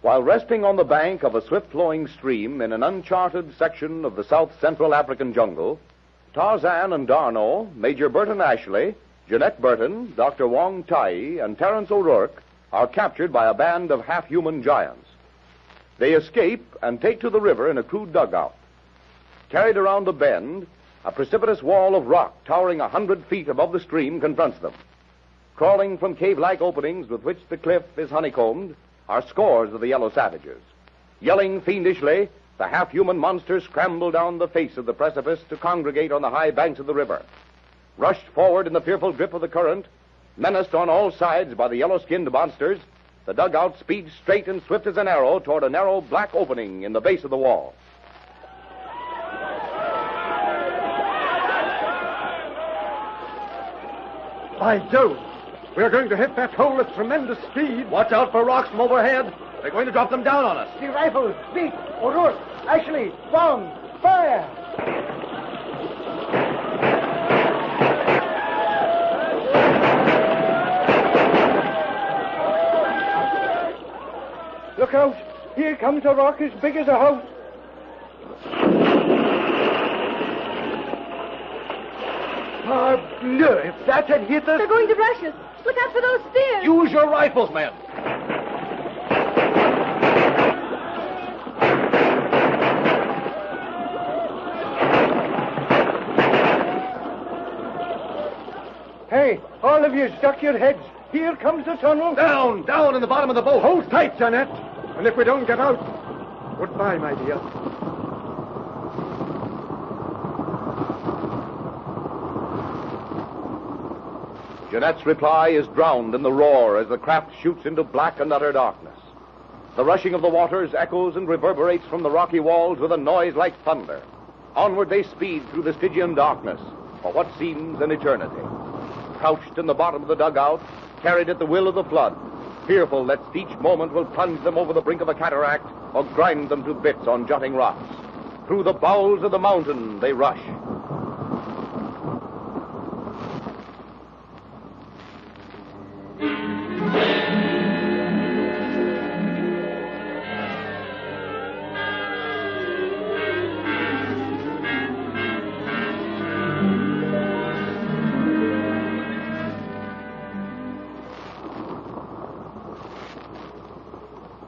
While resting on the bank of a swift-flowing stream in an uncharted section of the south-central African jungle, Tarzan and D'Arnot, Major Burton-Ashleigh, Jeanette Burton, Dr. Wong Tai, and Terence O'Rourke are captured by a band of half-human giants. They escape and take to the river in a crude dugout. Carried around a bend, a precipitous wall of rock towering 100 feet above the stream confronts them. Crawling from cave-like openings with which the cliff is honeycombed are scores of the yellow savages. Yelling fiendishly, the half-human monsters scramble down the face of the precipice to congregate on the high banks of the river. Rushed forward in the fearful grip of the current, menaced on all sides by the yellow-skinned monsters, the dugout speeds straight and swift as an arrow toward a narrow black opening in the base of the wall. By Jove! We're going to hit that hole at tremendous speed. Watch out for rocks from overhead. They're going to drop them down on us. The rifles! Speak! O'Rourke! Ashley! Wong! Fire! Look out! Here comes a rock as big as a house. Parbleu! If that had hit us... They're going to rush us. Look out for those spears. Use your rifles, men. Hey, all of you, duck your heads. Here comes the tunnel. Down, down in the bottom of the boat. Hold tight, Jeanette. And if we don't get out, goodbye, my dear. Jeanette's reply is drowned in the roar as the craft shoots into black and utter darkness. The rushing of the waters echoes and reverberates from the rocky walls with a noise like thunder. Onward they speed through the Stygian darkness for what seems an eternity. Crouched in the bottom of the dugout, carried at the will of the flood, fearful that each moment will plunge them over the brink of a cataract or grind them to bits on jutting rocks. Through the bowels of the mountain they rush.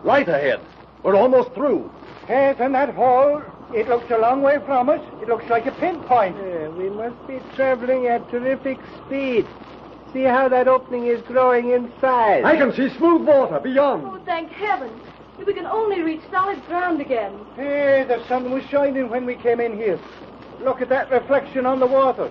Right ahead. We're almost through. Yes, and that hole, it looks a long way from us. It looks like a pinpoint. We must be traveling at terrific speed. See how that opening is growing in size. I can see smooth water beyond. Oh, thank heaven. If we can only reach solid ground again. Hey, the sun was shining when we came in here. Look at that reflection on the water.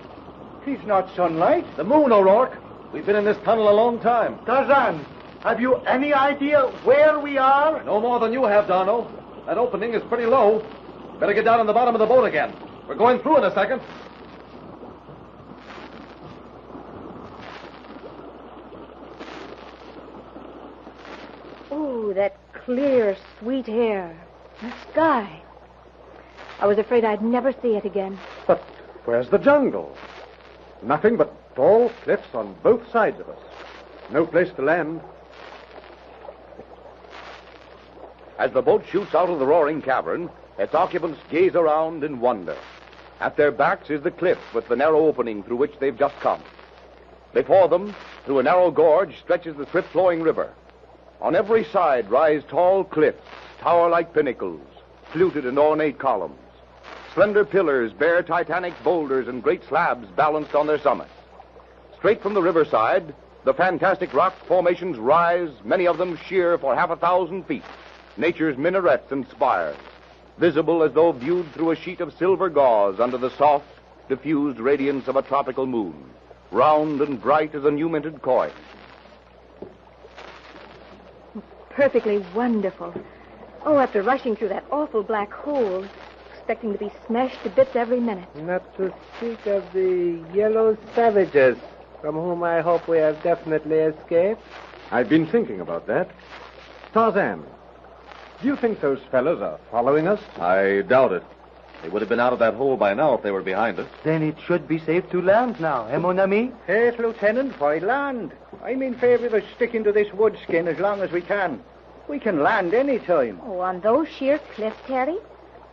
It's not sunlight. The moon, O'Rourke. We've been in this tunnel a long time. Tarzan, have you any idea where we are? No more than you have, D'Arnot. That opening is pretty low. Better get down in the bottom of the boat again. We're going through in a second. Oh, that clear, sweet air. The sky. I was afraid I'd never see it again. But where's the jungle? Nothing but tall cliffs on both sides of us. No place to land. As the boat shoots out of the roaring cavern, its occupants gaze around in wonder. At their backs is the cliff with the narrow opening through which they've just come. Before them, through a narrow gorge, stretches the swift-flowing river. On every side rise tall cliffs, tower-like pinnacles, fluted and ornate columns. Slender pillars bear titanic boulders and great slabs balanced on their summits. Straight from the riverside, the fantastic rock formations rise, many of them sheer for 1,000 feet. Nature's minarets and spires, visible as though viewed through a sheet of silver gauze under the soft, diffused radiance of a tropical moon, round and bright as a new-minted coin. Perfectly wonderful. Oh, after rushing through that awful black hole, expecting to be smashed to bits every minute. Not to speak of the yellow savages, from whom I hope we have definitely escaped. I've been thinking about that. Tarzan, do you think those fellas are following us? I doubt it. They would have been out of that hole by now if they were behind us. Then it should be safe to land now, mon ami? Yes, Lieutenant, why land? I'm in favor of sticking to this wood skin as long as we can. We can land any time. Oh, on those sheer cliffs, Terry?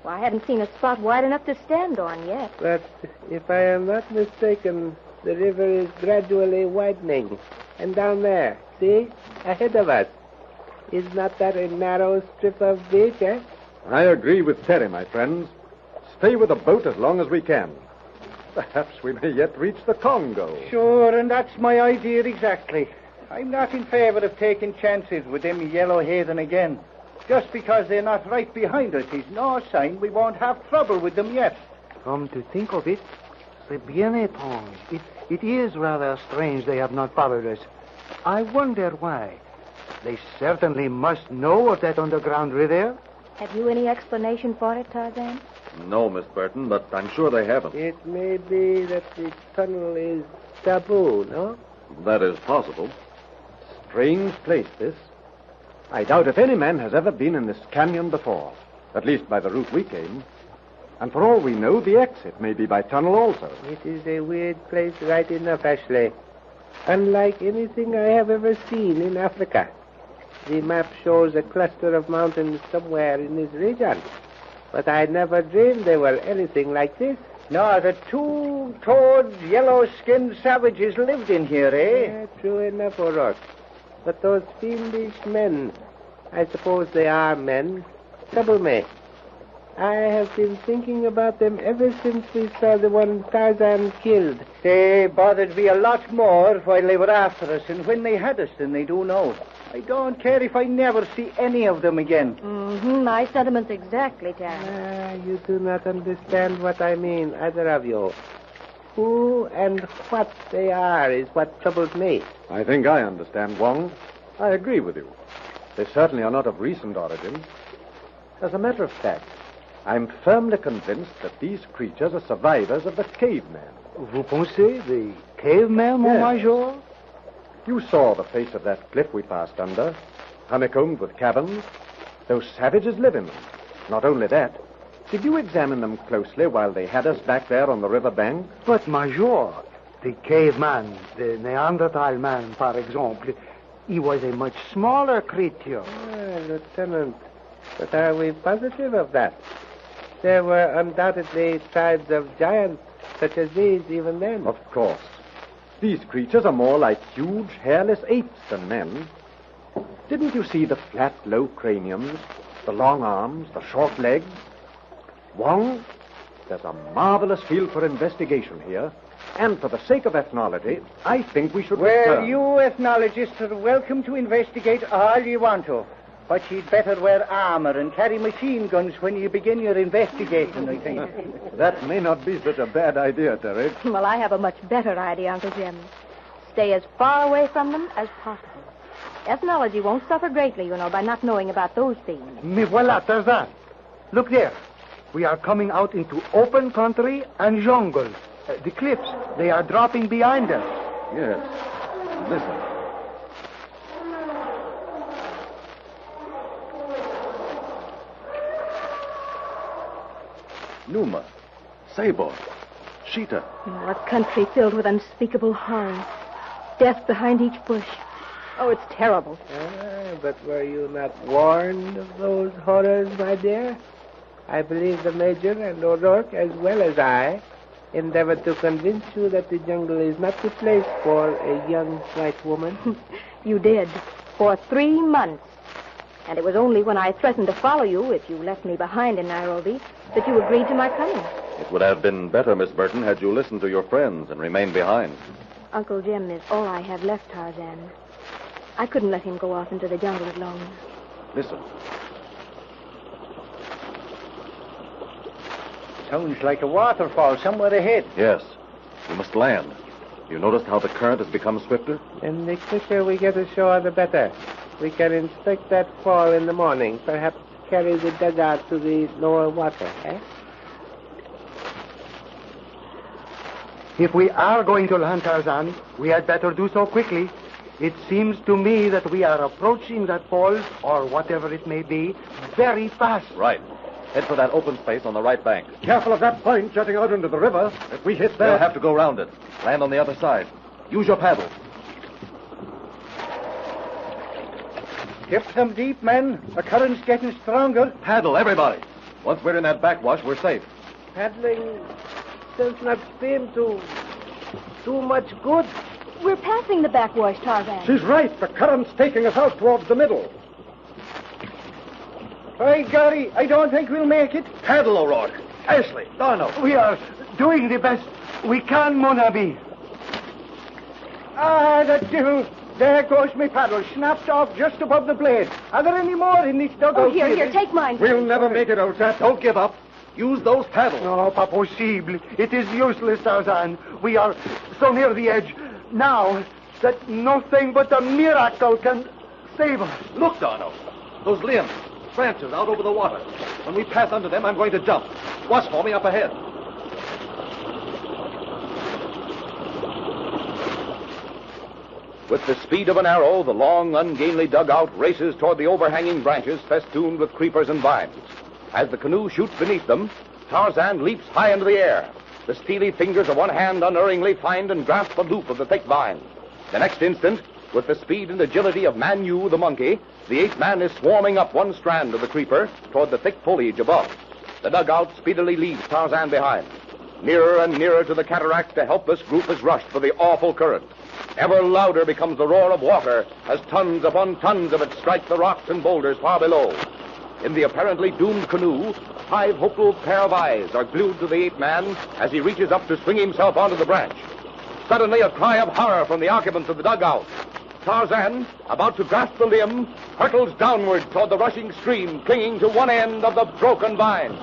Well, I haven't seen a spot wide enough to stand on yet. But if I am not mistaken, the river is gradually widening. And down there, see? Ahead of us. Is not that a narrow strip of beach, eh? I agree with Terry, my friends. Stay with the boat as long as we can. Perhaps we may yet reach the Congo. Sure, and that's my idea exactly. I'm not in favor of taking chances with them yellow heathen again. Just because they're not right behind us is no sign we won't have trouble with them yet. Come to think of it, c'est bien étrange. It is rather strange they have not followed us. I wonder why. They certainly must know of that underground river. Have you any explanation for it, Tarzan? No, Miss Burton, but I'm sure they haven't. It may be that the tunnel is taboo, no? That is possible. Strange place, this. I doubt if any man has ever been in this canyon before, at least by the route we came. And for all we know, the exit may be by tunnel also. It is a weird place right enough, Ashley. Unlike anything I have ever seen in Africa. The map shows a cluster of mountains somewhere in this region. But I never dreamed they were anything like this. No, the two-toed, yellow-skinned savages lived in here, eh? Yeah, true enough, O'Rourke. But those fiendish men, I suppose they are men, trouble me. I have been thinking about them ever since we saw the one Tarzan killed. They bothered me a lot more while they were after us and when they had us than they do now. I don't care if I never see any of them again. Mm-hmm. My sentiments exactly, Terry. You do not understand what I mean, either of you. Who and what they are is what troubles me. I think I understand, Wong. I agree with you. They certainly are not of recent origin. As a matter of fact, I'm firmly convinced that these creatures are survivors of the caveman. Vous pensez, the caveman, mon Yes. major? You saw the face of that cliff we passed under, honeycombed with caverns. Those savages live in them. Not only that, did you examine them closely while they had us back there on the river bank? But, major, the caveman, the Neanderthal man, for example, he was a much smaller creature. Lieutenant, but are we positive of that? There were undoubtedly tribes of giants such as these even then. Of course. These creatures are more like huge, hairless apes than men. Didn't you see the flat, low craniums, the long arms, the short legs? Wong, there's a marvelous field for investigation here. And for the sake of ethnology, I think we should Well, return. you ethnologists are welcome to investigate all you want to. But you'd better wear armor and carry machine guns when you begin your investigating, I think. That may not be such a bad idea, Terry. Well, I have a much better idea, Uncle Jim. Stay as far away from them as possible. Ethnology won't suffer greatly, you know, by not knowing about those things. Me voilà, Tarzan. Look there. We are coming out into open country and jungle. The cliffs, they are dropping behind us. Yes. Listen. Numa, Sabor, Sheeta. A country filled with unspeakable horror. Death behind each bush. Oh, it's terrible. But were you not warned of those horrors, my dear? I believe the Major and O'Rourke, as well as I, endeavored to convince you that the jungle is not the place for a young white woman. You did. For 3 months. And it was only when I threatened to follow you, if you left me behind in Nairobi, that you agreed to my coming. It would have been better, Miss Burton, had you listened to your friends and remained behind. Uncle Jim is all I have left, Tarzan. I couldn't let him go off into the jungle alone. Listen. Sounds like a waterfall somewhere ahead. Yes. We must land. You noticed how the current has become swifter? And the quicker we get ashore, the better. We can inspect that fall in the morning. Perhaps carry the dugout to the lower water, eh? If we are going to land, Tarzan, we had better do so quickly. It seems to me that we are approaching that falls, or whatever it may be, very fast. Right. Head for that open space on the right bank. Careful of that point jutting out into the river. If we hit They'll that... have to go round it. Land on the other side. Use your paddle. Dip them deep, men. The current's getting stronger. Paddle, everybody. Once we're in that backwash, we're safe. Paddling does not seem to do much good. We're passing the backwash, Tarzan. She's right. The current's taking us out towards the middle. By Gary, I don't think we'll make it. Paddle, O'Rourke. Ashley, Darno. We are doing the best we can, mon ami. Ah, the devil. There goes me paddle, snapped off just above the blade. Are there any more in this dugout? Oh, here, take mine. We'll never make it out, Zat. Don't give up. Use those paddles. No, pas possible. It is useless, Tarzan. We are so near the edge now that nothing but a miracle can save us. Look, Darno. Those limbs, branches out over the water. When we pass under them, I'm going to jump. Watch for me up ahead. With the speed of an arrow, the long, ungainly dugout races toward the overhanging branches festooned with creepers and vines. As the canoe shoots beneath them, Tarzan leaps high into the air. The steely fingers of one hand unerringly find and grasp a loop of the thick vine. The next instant, with the speed and agility of Manu the monkey, the ape man is swarming up one strand of the creeper toward the thick foliage above. The dugout speedily leaves Tarzan behind. Nearer and nearer to the cataract, the helpless group is rushed for the awful current. Ever louder becomes the roar of water as tons upon tons of it strike the rocks and boulders far below. In the apparently doomed canoe, 5 hopeful pair of eyes are glued to the ape man as he reaches up to swing himself onto the branch. Suddenly, a cry of horror from the occupants of the dugout. Tarzan, about to grasp the limb, hurtles downward toward the rushing stream, clinging to one end of the broken vine.